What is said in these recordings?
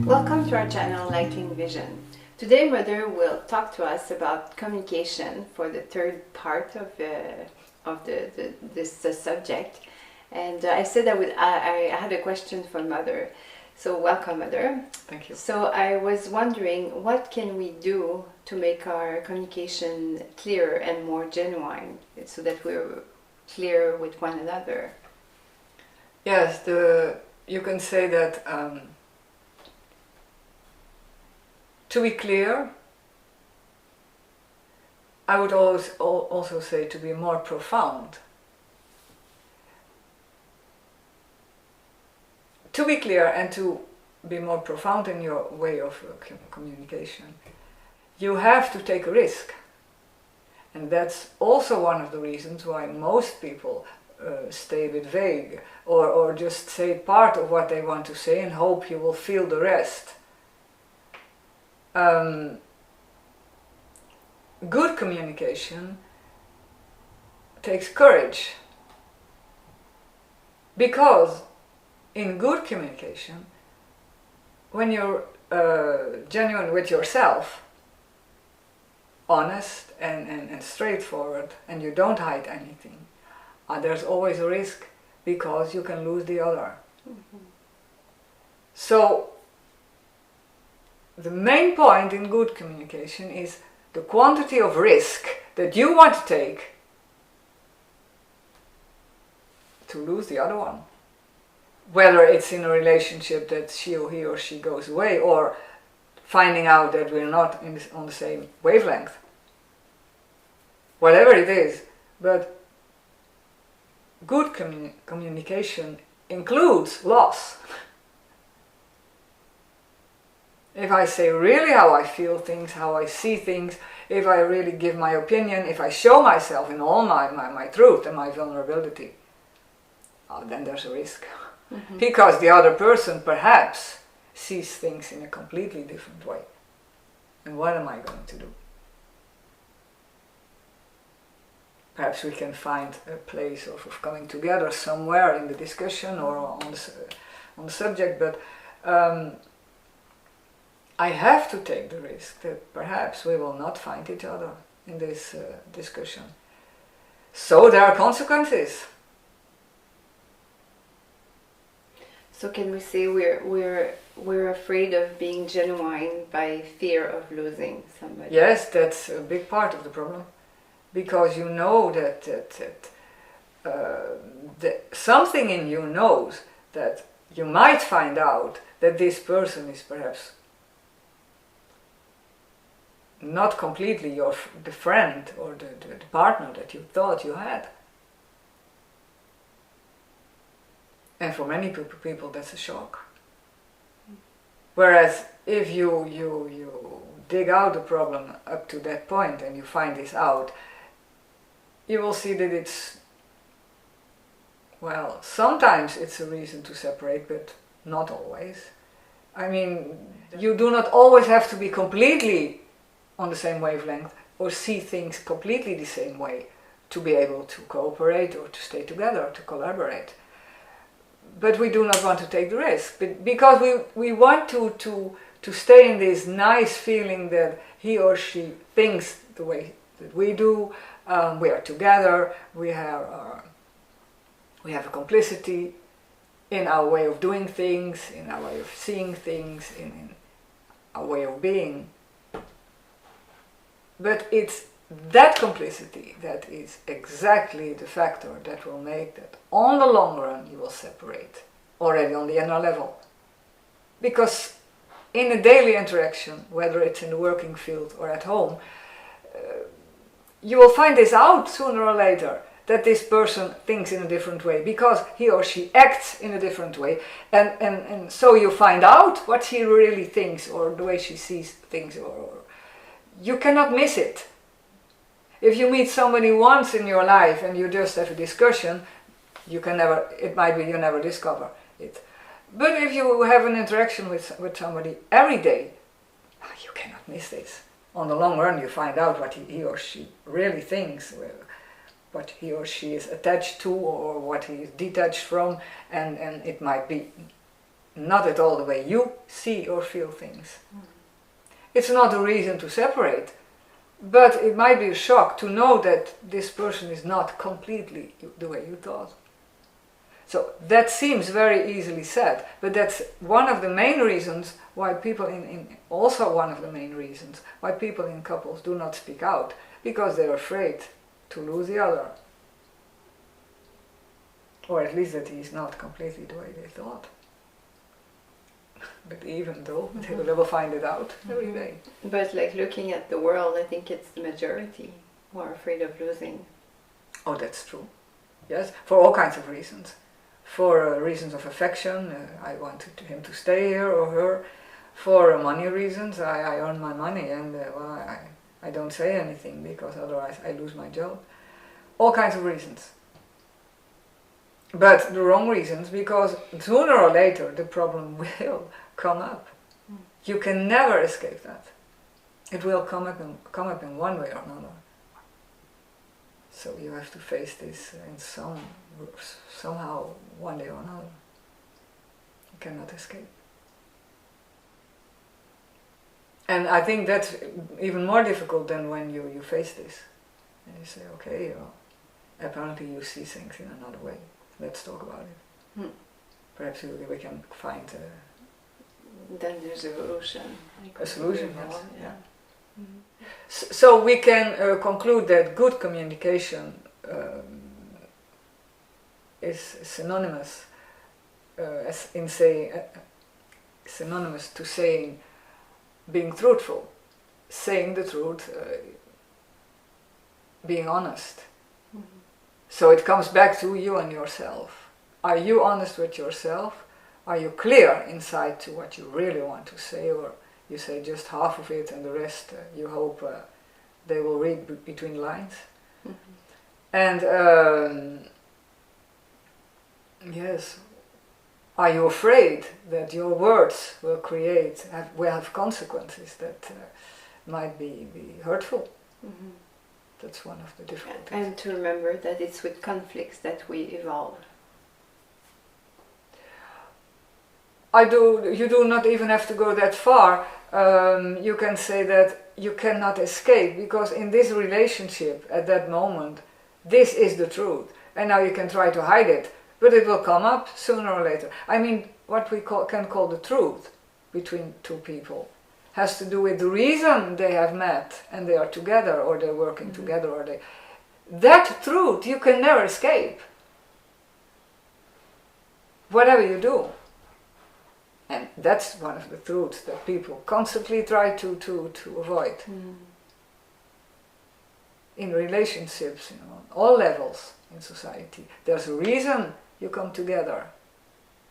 Welcome to our channel Lighting Vision. Today Mother will talk to us about communication for the third part of this subject. And I said I had a question for Mother. So welcome, Mother. Thank you. So I was wondering, what can we do to make our communication clearer and more genuine so that we're clear with one another? Yes, you can say that to be clear, I would also say to be more profound. To be clear and to be more profound in your way of communication, you have to take a risk. And that's also one of the reasons why most people stay a bit vague or just say part of what they want to say and hope you will feel the rest. Good communication takes courage, because in good communication, when you're genuine with yourself, honest and straightforward, and you don't hide anything, there's always a risk because you can lose the other. Mm-hmm. So the main point in good communication is the quantity of risk that you want to take to lose the other one. Whether it's in a relationship that he or she goes away, or finding out that we're not on the same wavelength. Whatever it is, but good communication includes loss. If I say really how I feel things, how I see things, if I really give my opinion, if I show myself in all my truth and my vulnerability, then there's a risk. Mm-hmm. Because the other person perhaps sees things in a completely different way. And what am I going to do? Perhaps we can find a place of coming together somewhere in the discussion or on the subject, but I have to take the risk that perhaps we will not find each other in this discussion. So there are consequences. So can we say we're afraid of being genuine by fear of losing somebody? Yes, that's a big part of the problem, because you know that something in you knows that you might find out that this person is perhaps not completely the friend or the partner that you thought you had. And for many people that's a shock. Whereas if you dig out the problem up to that point and you find this out, you will see that it's, well, sometimes it's a reason to separate, but not always. I mean, you do not always have to be completely on the same wavelength or see things completely the same way to be able to cooperate or to stay together, to collaborate. But we do not want to take the risk, because we want to stay in this nice feeling that he or she thinks the way that we do. We are together. We have a complicity in our way of doing things, in our way of seeing things, in our way of being. But it's that complicity that is exactly the factor that will make that on the long run you will separate, already on the inner level. Because in a daily interaction, whether it's in the working field or at home, you will find this out sooner or later, that this person thinks in a different way because he or she acts in a different way, and so you find out what she really thinks or the way she sees things, or you cannot miss it. If you meet somebody once in your life and you just have a discussion, it might be you never discover it. But if you have an interaction with somebody every day, you cannot miss this. On the long run you find out what he or she really thinks, what he or she is attached to or what he is detached from, and it might be not at all the way you see or feel things. It's not a reason to separate, but it might be a shock to know that this person is not completely the way you thought. So that seems very easily said, but that's one of the main reasons why people also one of the main reasons why people in couples do not speak out, because they're afraid to lose the other. Or at least that he's not completely the way they thought. But even though they will find it out every day. But like looking at the world, I think it's the majority who are afraid of losing. Oh, that's true. Yes, for all kinds of reasons. For reasons of affection, I wanted him to stay here or her. For money reasons, I earn my money and I don't say anything because otherwise I lose my job. All kinds of reasons. But the wrong reasons, because sooner or later the problem will come up. You can never escape that. It will come up in one way or another. So you have to face this in somehow one day or another. You cannot escape. And I think that's even more difficult than when you face this. And you say, okay, apparently you see things in another way. Let's talk about it. Perhaps we can find then there's evolution. A solution, yes. Yeah. So we can conclude that good communication is synonymous, synonymous to saying, being truthful, saying the truth, being honest. So it comes back to you and yourself. Are you honest with yourself? Are you clear inside to what you really want to say, or you say just half of it and the rest you hope they will read between lines? And yes, are you afraid that your words will have consequences that might be hurtful? That's one of the difficulties. And to remember that it's with conflicts that we evolve. You do not even have to go that far. You can say that you cannot escape, because in this relationship at that moment, this is the truth. And now you can try to hide it, but it will come up sooner or later. I mean, what we can call the truth between two people has to do with the reason they have met and they are together, or they're working together, or that truth you can never escape, whatever you do. And that's one of the truths that people constantly try to avoid. In relationships, all levels in society, there's a reason you come together.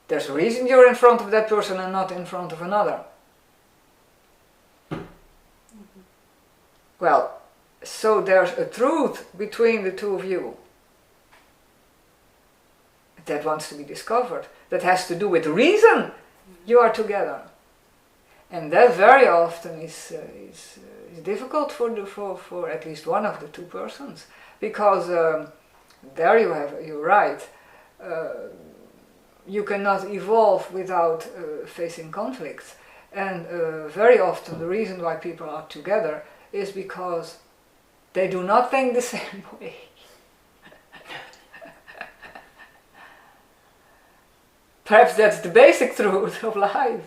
There's a reason you're in front of that person and not in front of another. Well, so there's a truth between the two of you that wants to be discovered, that has to do with the reason you are together. And that very often is difficult for at least one of the two persons, because there you're right, you cannot evolve without facing conflicts. And very often the reason why people are together is because they do not think the same way. Perhaps that's the basic truth of life.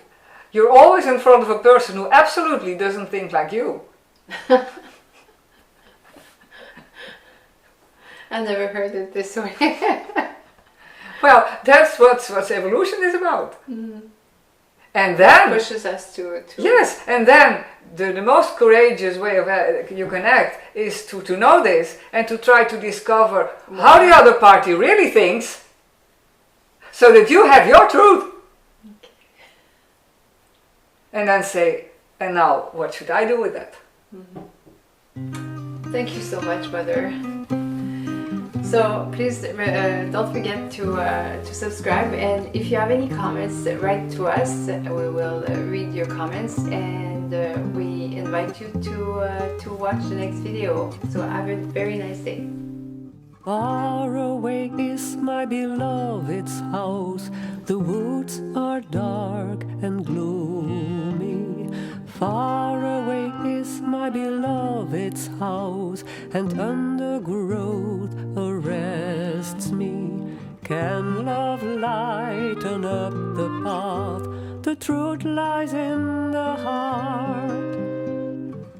You're always in front of a person who absolutely doesn't think like you. I never heard it this way. Well, that's what evolution is about. And then pushes us to yes, and then the most courageous way of you can act is to know this and to try to discover how the other party really thinks, so that you have your truth. And then say, and now what should I do with that? Thank you so much, Mother. So please don't forget to subscribe, and if you have any comments, write to us. We will read your comments, and we invite you to watch the next video. So have a very nice day. Far away is my beloved's house. The woods are dark and gloomy. Far away is my beloved's house, and undergrowth arrests me. Can love lighten up the path? The truth lies in the heart.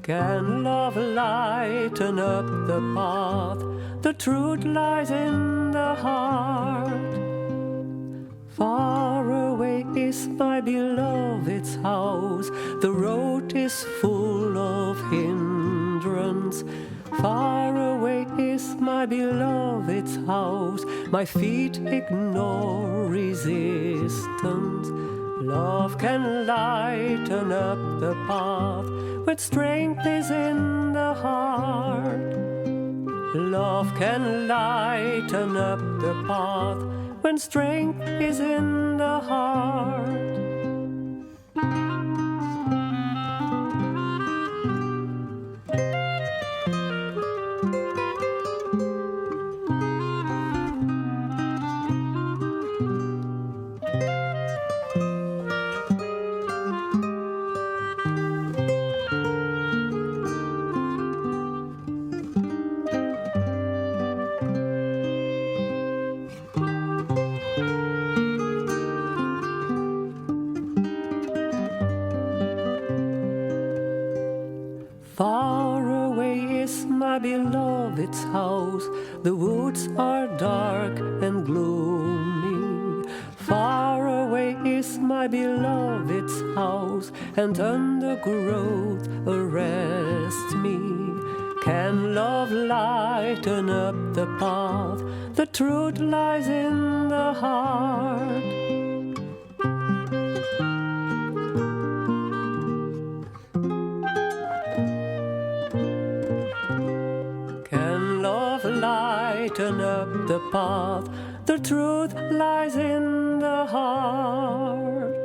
Can love lighten up the path? The truth lies in the heart. Far away is my beloved's house. The road is full of hindrance. Far away is my beloved's house. My feet ignore resistance. Love can lighten up the path when strength is in the heart. Love can lighten up the path when strength is in the heart. Far away is my beloved's house. The woods are dark and gloomy. Far away is my beloved's house, and undergrowth arrests me. Can love lighten up the path? The truth lies in the heart. Lighten up the path, the truth lies in the heart.